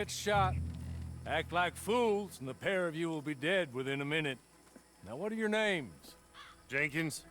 Get shot. Act like fools, and the pair of you will be dead within a minute. Now, what are your names? Jenkins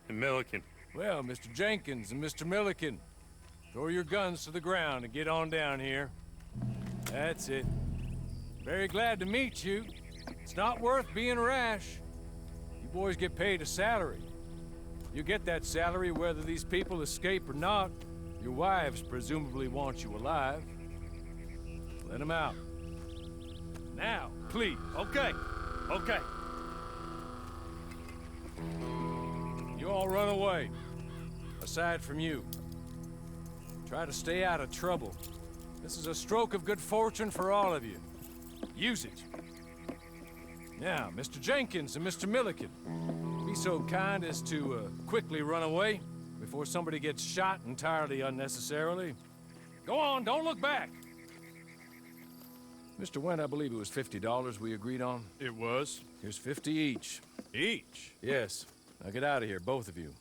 and Milliken. Well, Mr. Jenkins and Mr. Milliken, throw your guns to the ground and get on down here. That's it. Very glad to meet you. It's not worth being rash. You boys get paid a salary. You get that salary whether these people escape or not. Your wives presumably want you alive. Let them out. Now, please. Okay. You all run away. Aside from you. Try to stay out of trouble. This is a stroke of good fortune for all of you. Use it. Now, Mr. Jenkins and Mr. Milliken, be so kind as to quickly run away before somebody gets shot entirely unnecessarily. Go on, don't look back. Mr. Wendt, I believe it was $50 we agreed on. It was. Here's 50 each. Each? Yes. Now get out of here, both of you.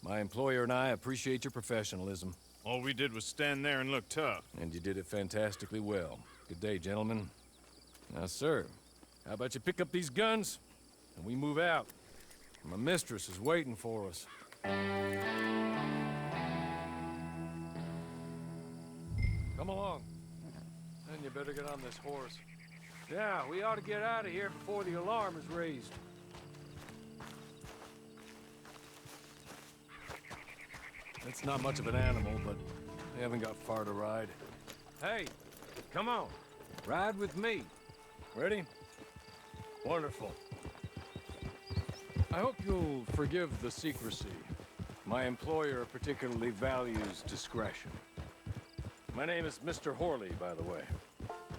My employer and I appreciate your professionalism. All we did was stand there and look tough. And you did it fantastically well. Good day, gentlemen. Now, sir, how about you pick up these guns, and we move out? My mistress is waiting for us. Come along. Then you better get on this horse. Yeah, we ought to get out of here before the alarm is raised. It's not much of an animal, but they haven't got far to ride. Hey, come on. Ride with me. Ready? Wonderful. I hope you'll forgive the secrecy. My employer particularly values discretion. My name is Mr. Horley, by the way.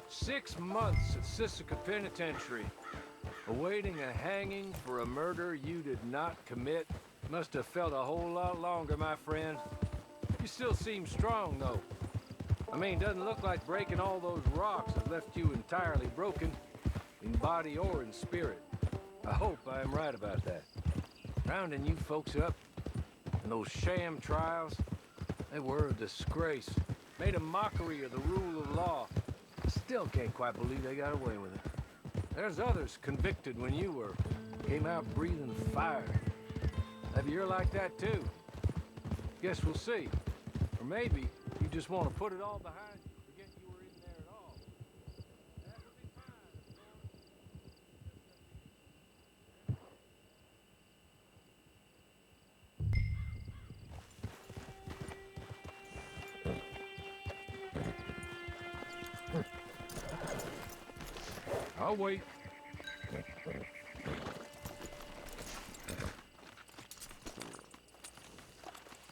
6 months at Sisika Penitentiary, awaiting a hanging for a murder you did not commit. Must have felt a whole lot longer, my friend. You still seem strong, though. I mean, doesn't look like breaking all those rocks has left you entirely broken, in body or in spirit. I hope I am right about that. Rounding you folks up, and those sham trials, they were a disgrace. Made a mockery of the rule of law. I still can't quite believe they got away with it. There's others convicted when you were. Came out breathing fire. Maybe you're like that too. Guess we'll see. Or maybe you just want to put it all behind you, forget you were in there at all. That would be fine. I'll wait.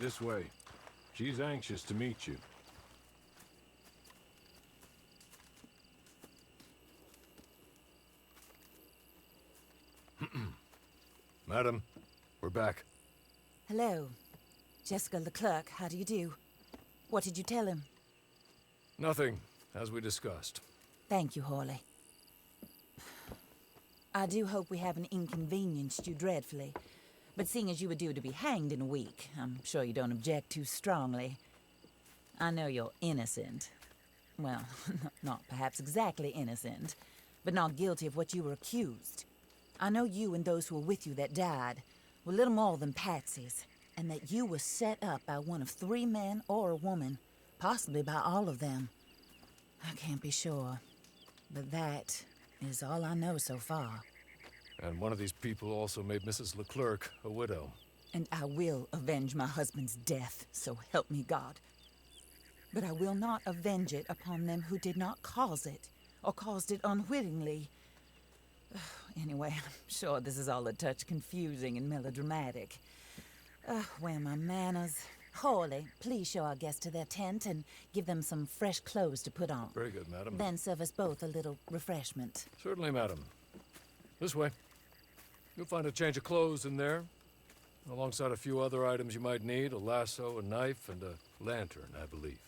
This way. She's anxious to meet you. Madam, we're back. Hello. Jessica Leclerc, how do you do? What did you tell him? Nothing, as we discussed. Thank you, Horley. I do hope we haven't inconvenienced you dreadfully. But seeing as you were due to be hanged in a week, I'm sure you don't object too strongly. I know you're innocent. Well, not perhaps exactly innocent, but not guilty of what you were accused. I know you and those who were with you that died were little more than patsies, and that you were set up by one of 3 men or a woman, possibly by all of them. I can't be sure, but that is all I know so far. And one of these people also made Mrs. Leclerc a widow. And I will avenge my husband's death, so help me God. But I will not avenge it upon them who did not cause it, or caused it unwittingly. Anyway, I'm sure this is all a touch confusing and melodramatic. Where are my manners? Horley, please show our guests to their tent and give them some fresh clothes to put on. Very good, madam. Then serve us both a little refreshment. Certainly, madam. This way. You'll find a change of clothes in there, alongside a few other items you might need, a lasso, a knife, and a lantern, I believe.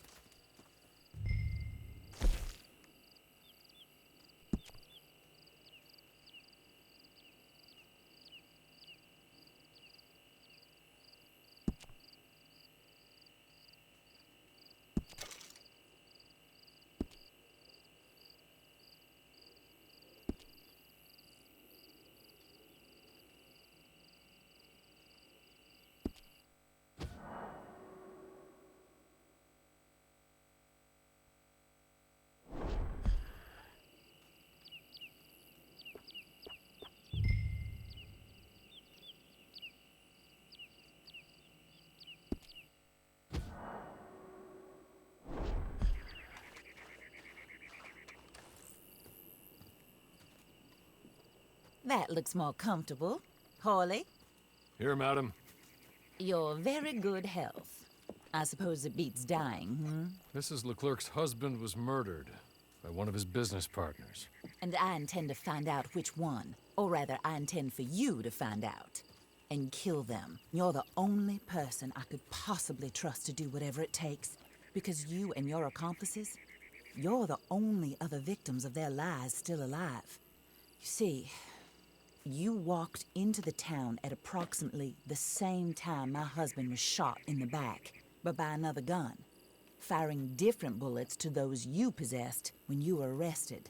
That looks more comfortable. Hawley, Here, madam. your very good health. I suppose it beats dying, Mrs. Leclerc's husband was murdered by one of his business partners. And I intend to find out which one. Or rather, I intend for you to find out. And kill them. You're the only person I could possibly trust to do whatever it takes. Because you and your accomplices, you're the only other victims of their lies still alive. You see, you walked into the town at approximately the same time my husband was shot in the back, but by another gun, firing different bullets to those you possessed when you were arrested.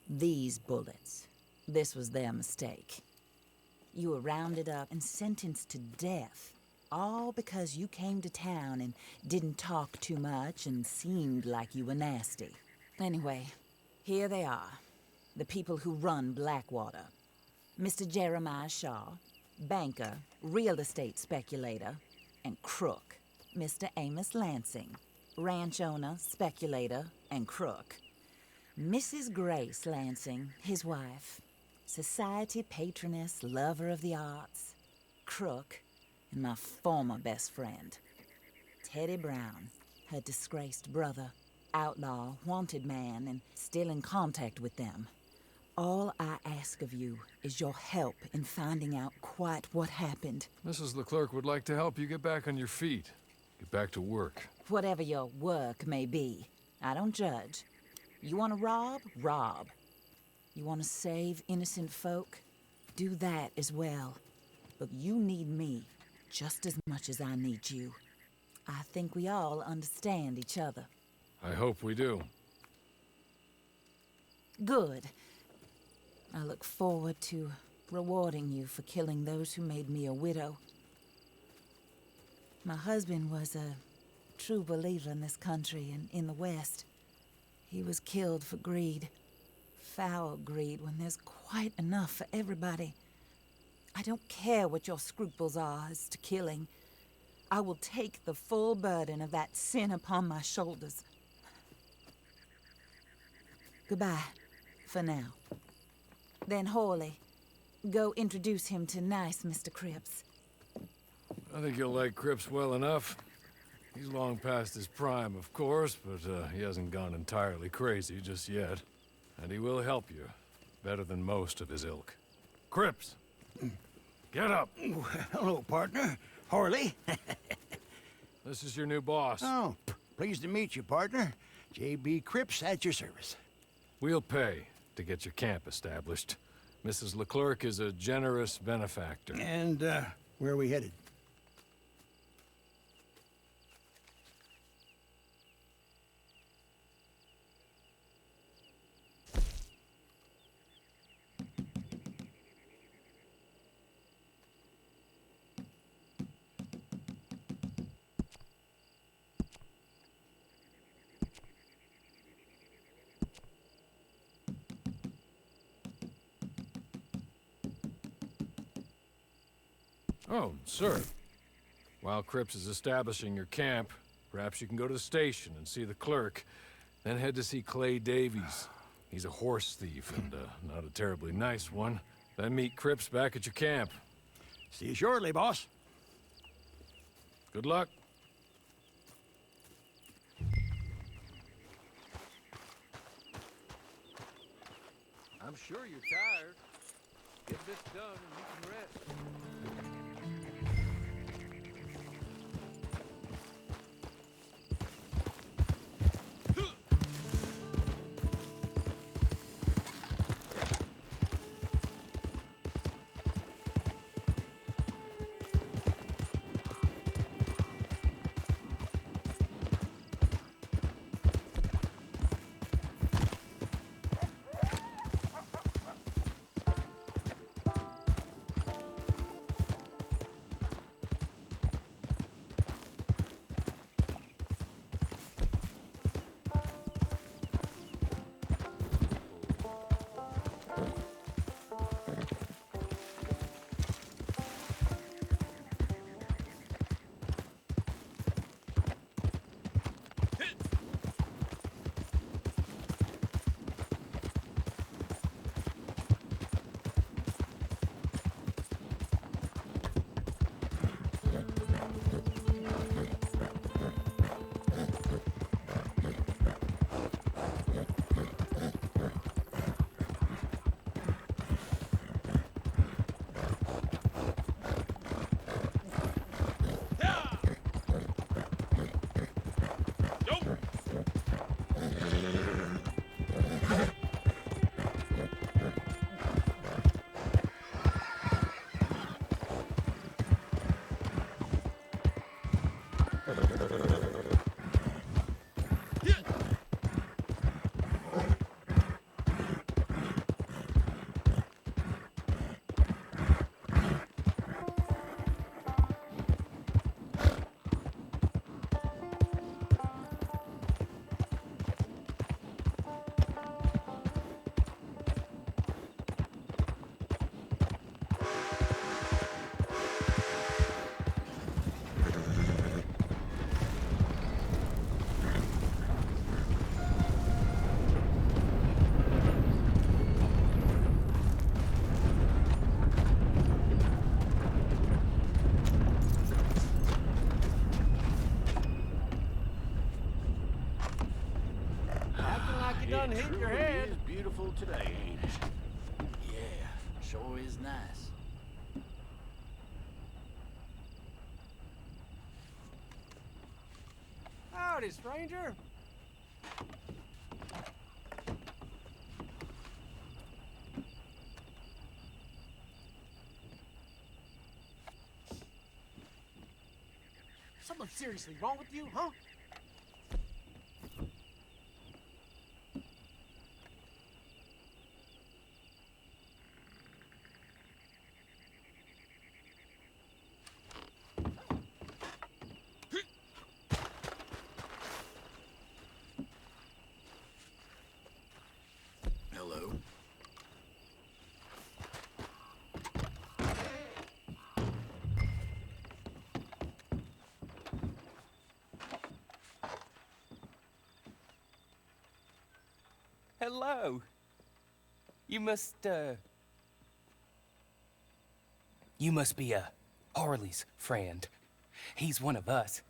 These bullets, this was their mistake. You were rounded up and sentenced to death, all because you came to town and didn't talk too much and seemed like you were nasty. Anyway, here they are, the people who run Blackwater. Mr. Jeremiah Shaw, banker, real estate speculator, and crook. Mr. Amos Lansing, ranch owner, speculator, and crook. Mrs. Grace Lansing, his wife, society patroness, lover of the arts, crook, and my former best friend. Teddy Brown, her disgraced brother, outlaw, wanted man, and still in contact with them. All I ask of you is your help in finding out quite what happened. Mrs. Leclerc would like to help you get back on your feet. Get back to work. Whatever your work may be, I don't judge. You want to rob? Rob. You want to save innocent folk? Do that as well. But you need me just as much as I need you. I think we all understand each other. I hope we do. Good. I look forward to rewarding you for killing those who made me a widow. My husband was a true believer in this country and in the West. He was killed for greed. Foul greed when there's quite enough for everybody. I don't care what your scruples are as to killing. I will take the full burden of that sin upon my shoulders. Goodbye, for now. Then Hawley, go introduce him to nice Mr. Cripps. I think you'll like Cripps well enough. He's long past his prime, of course, but he hasn't gone entirely crazy just yet. And he will help you, better than most of his ilk. Cripps! Get up! Hello, partner. Harley. This is your new boss. Oh, pleased to meet you, partner. J.B. Cripps at your service. We'll pay to get your camp established. Mrs. Leclerc is a generous benefactor. And, where are we headed? Oh, sir. While Cripps is establishing your camp, perhaps you can go to the station and see the clerk, then head to see Clay Davies. He's a horse thief and not a terribly nice one. Then meet Cripps back at your camp. See you shortly, boss. Good luck. I'm sure you're tired. Get this done and you can rest. done hit your truly head. is beautiful today, ain't it? Yeah, sure is nice. Howdy, stranger. Something seriously wrong with you, huh? Hello. Hello. You must be Harley's friend. He's one of us.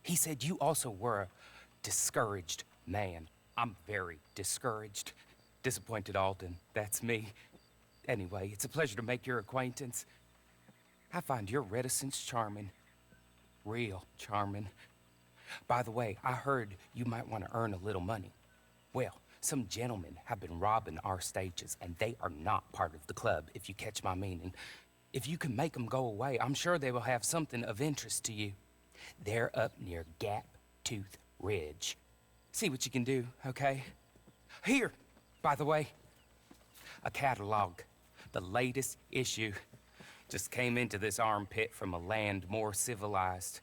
He said you also were a discouraged man. I'm very discouraged. Disappointed Alden, that's me. Anyway, it's a pleasure to make your acquaintance. I find your reticence charming. Real charming. By the way, I heard you might want to earn a little money. Well, some gentlemen have been robbing our stages, and they are not part of the club, if you catch my meaning. If you can make them go away, I'm sure they will have something of interest to you. They're up near Gap Tooth Ridge. See what you can do, okay? Here, by the way, a catalog. The latest issue. Just came into this armpit from a land more civilized.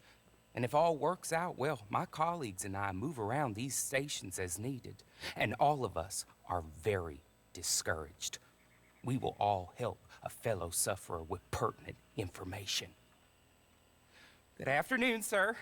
And if all works out, well, my colleagues and I move around these stations as needed. And all of us are very discouraged. We will all help a fellow sufferer with pertinent information. Good afternoon, sir.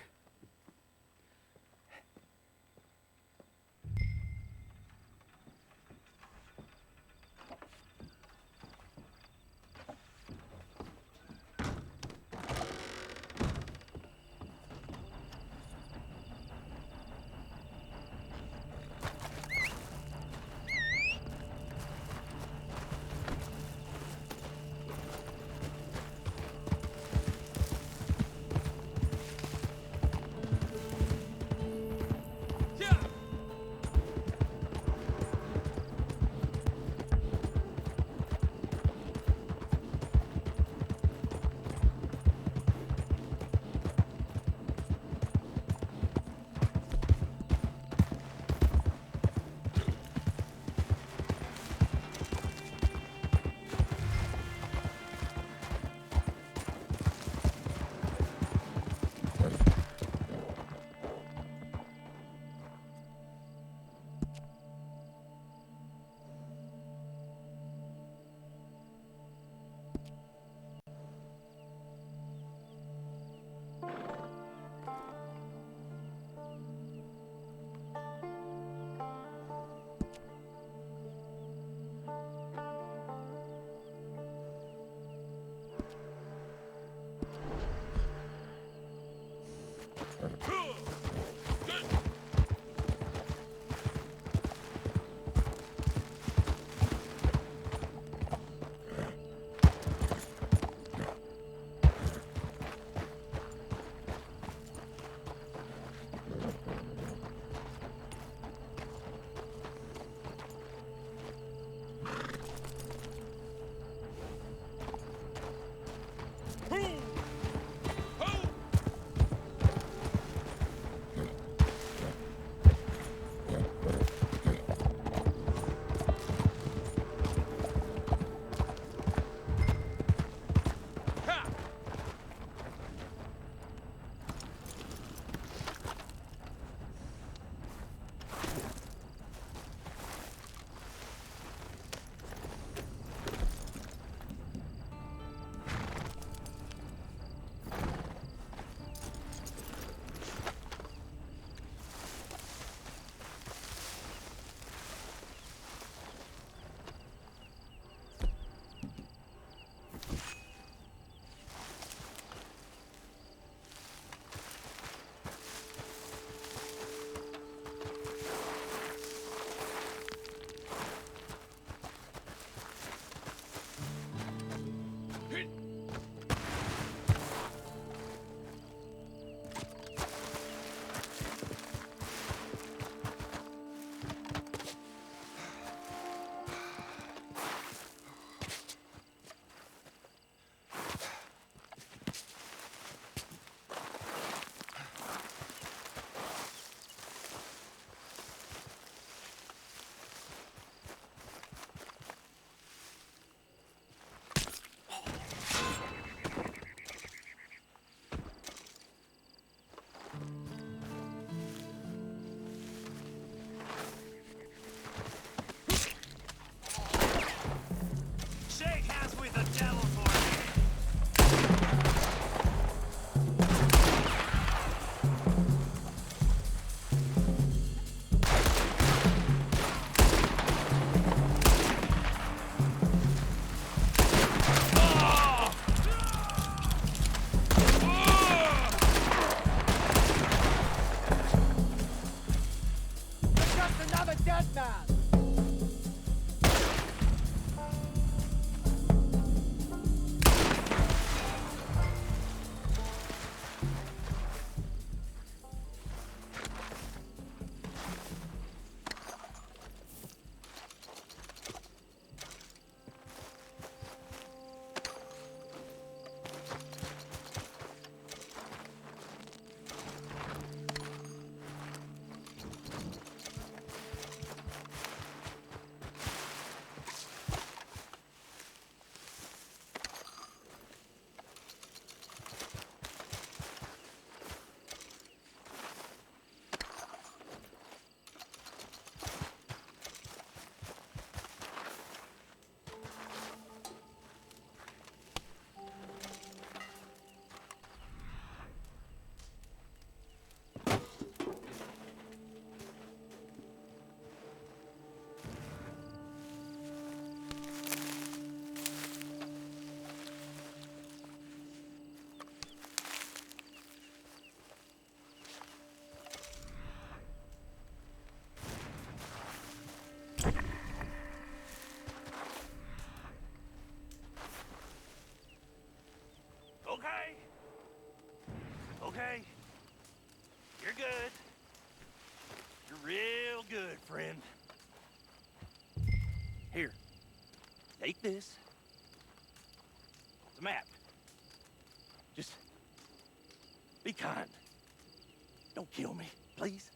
Okay. Okay. You're good. You're real good, friend. Here. Take this. It's a map. Just be kind. Don't kill me, please.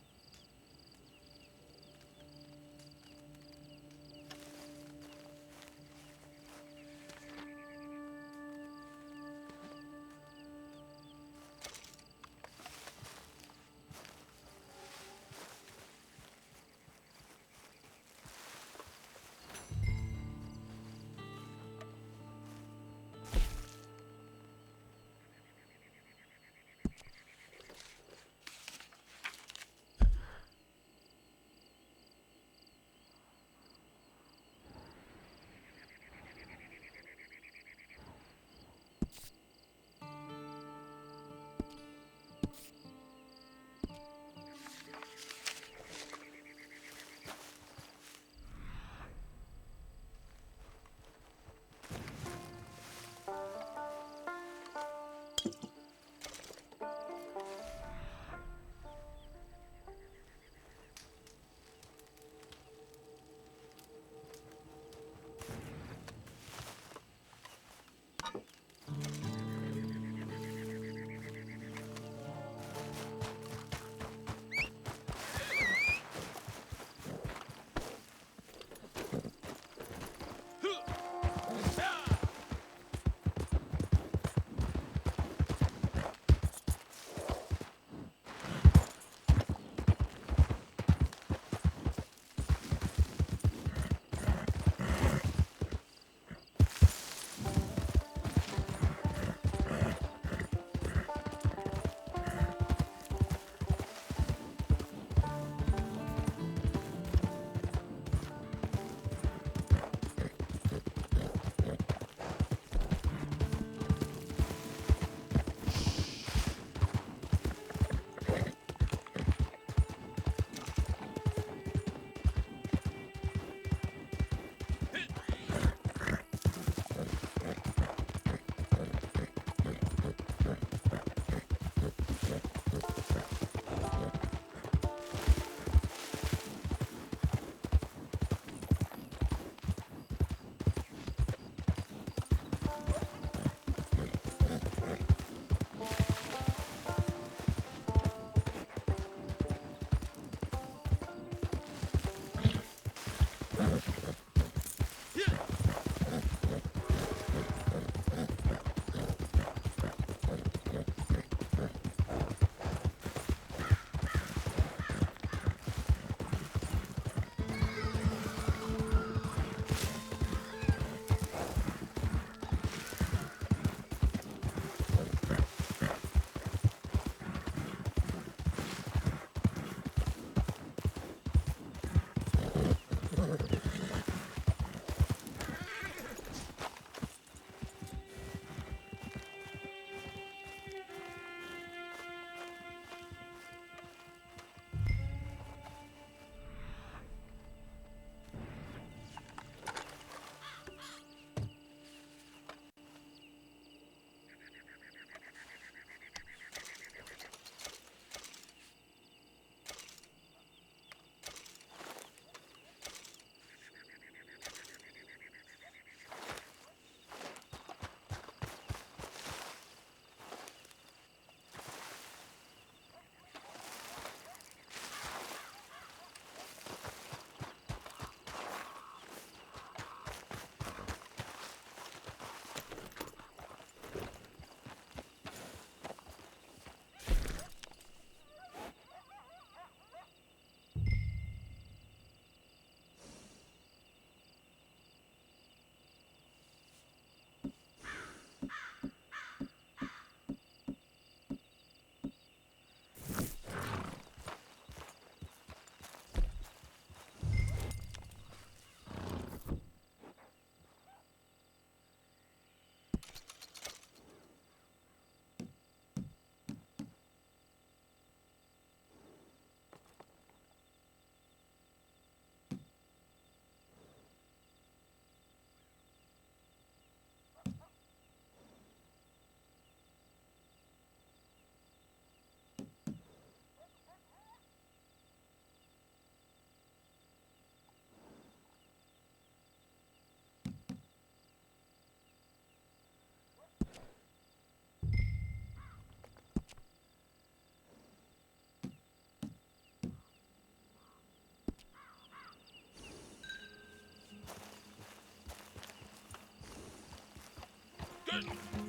done.